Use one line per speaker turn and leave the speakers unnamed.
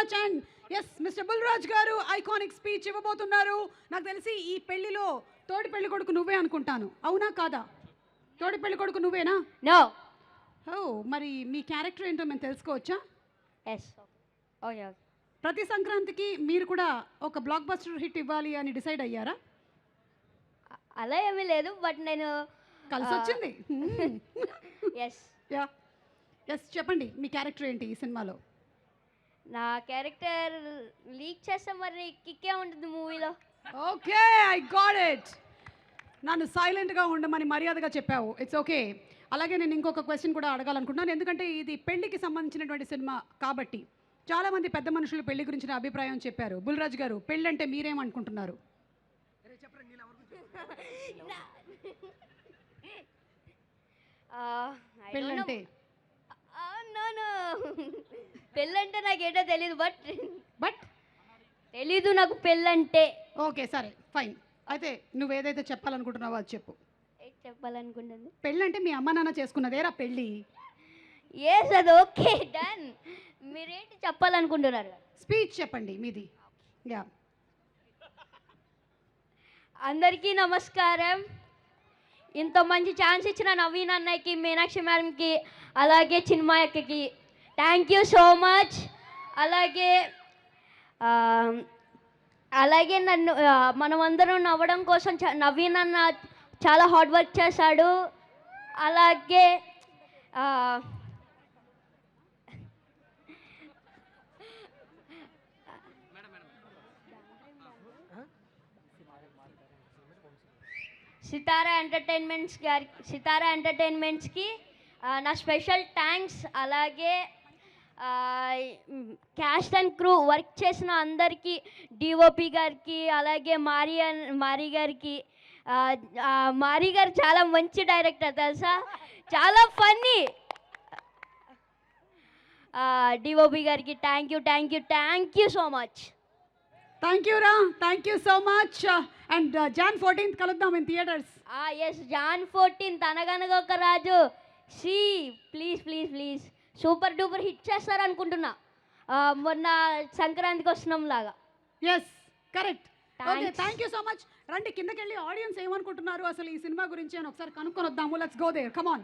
Much. And yes, Mister Bulraj గారు iconic speech ఇవ్వబోతున్నారు. నాకు తెలిసి ఈ పెళ్లిలో తోడి పెళ్లి కొడుకు నువ్వే అనుకుంటాను, అవునా కాదా? తోడి పెళ్లి కొడుకు నువ్వేనా?
నో.
ఓ, మరి మీ క్యారెక్టర్ ఏంటో మేము తెలుసుకోవచ్చా?
ఎస్. ఓకే.
ప్రతి సంక్రాంతికి మీరు కూడా ఒక బ్లాక్ బస్టర్ హిట్ ఇవ్వాలి అని డిసైడ్ అయ్యారా?
అలా ఏమీ లేదు, బట్ నేను
కలిసి వచ్చింది.
ఎస్.
యా, ఎస్, చెప్పండి మీ క్యారెక్టర్ ఏంటి ఈ సినిమాలో?
నా క్యారెక్టర్ లీక్ చేస్తే మరి కిక్కే ఉంటుంది మూవీలో.
Okay, I got it. నన్ను సైలెంట్గా ఉండమని మర్యాదగా చెప్పావు, ఇట్స్ ఓకే. అలాగే నేను ఇంకొక క్వశ్చన్ కూడా అడగాలనుకుంటున్నాను, ఎందుకంటే ఇది పెళ్లికి సంబంధించినటువంటి సినిమా కాబట్టి చాలామంది పెద్ద మనుషులు పెళ్లి గురించిన అభిప్రాయం చెప్పారు. బుల్రాజ్ గారు, పెళ్ళి అంటే మీరేమనుకుంటున్నారు? పెళ్ళంటే
పెళ్ళంటే నాకేటో తెలీదు,
బట్
తెలీదు నాకు పెళ్ళంటే.
ఓకే, సరే, ఫైన్. అయితే నువ్వేదైతే చెప్పాలనుకుంటున్నావో అది చెప్పు.
చెప్పాలనుకుంటుంది
పెళ్ళంటే మీ అమ్మ నాన్న చేసుకున్నదేరా పెళ్ళి.
ఎస్, అది ఓకే, డన్. మీరేంటి చెప్పాలనుకుంటున్నారు?
స్పీచ్ చెప్పండి మీది. యా.
అందరికీ నమస్కారం. ఇంత మంచి ఛాన్స్ ఇచ్చిన నవీన్ అన్నయ్యకి, మీనాక్షి మ్యామ్కి, అలాగే చిన్మయక్కకి థ్యాంక్ యూ సో మచ్. అలాగే అలాగే నన్ను మనమందరం నవ్వడం కోసం నవీన్ అన్న చాలా హార్డ్ వర్క్ చేశాడు. అలాగే సితారా ఎంటర్టైన్మెంట్స్కి నా స్పెషల్ థ్యాంక్స్. అలాగే క్యాస్ట్ అండ్ క్రూ వర్క్ చేసిన అందరికీ, డిఓపి గారికి, అలాగే మారీ గారికి. మారీ గారు చాలా మంచి డైరెక్టర్ తెలుసా, చాలా ఫన్నీ. డిఓపి గారికి thank you so much.
Thank you రా, thank you so much. And Jan 14th కలుద్దాం in theatres.
Yes, Jan 14th Anaganaga Oka Raju. Please super duper hit చేస్తారు అనుకుంటున్నా, మొన్న సంక్రాంతికి వస్తున్నాం లాగా.
Yes, correct. Okay, thank you so much. రండి కిందకి వెళ్ళి ఆడియన్స్ ఏమనుకుంటున్నారు అసలు ఈ సినిమా గురించి అని ఒకసారి కనుక్కొని వద్దాము. Let's go there, come on.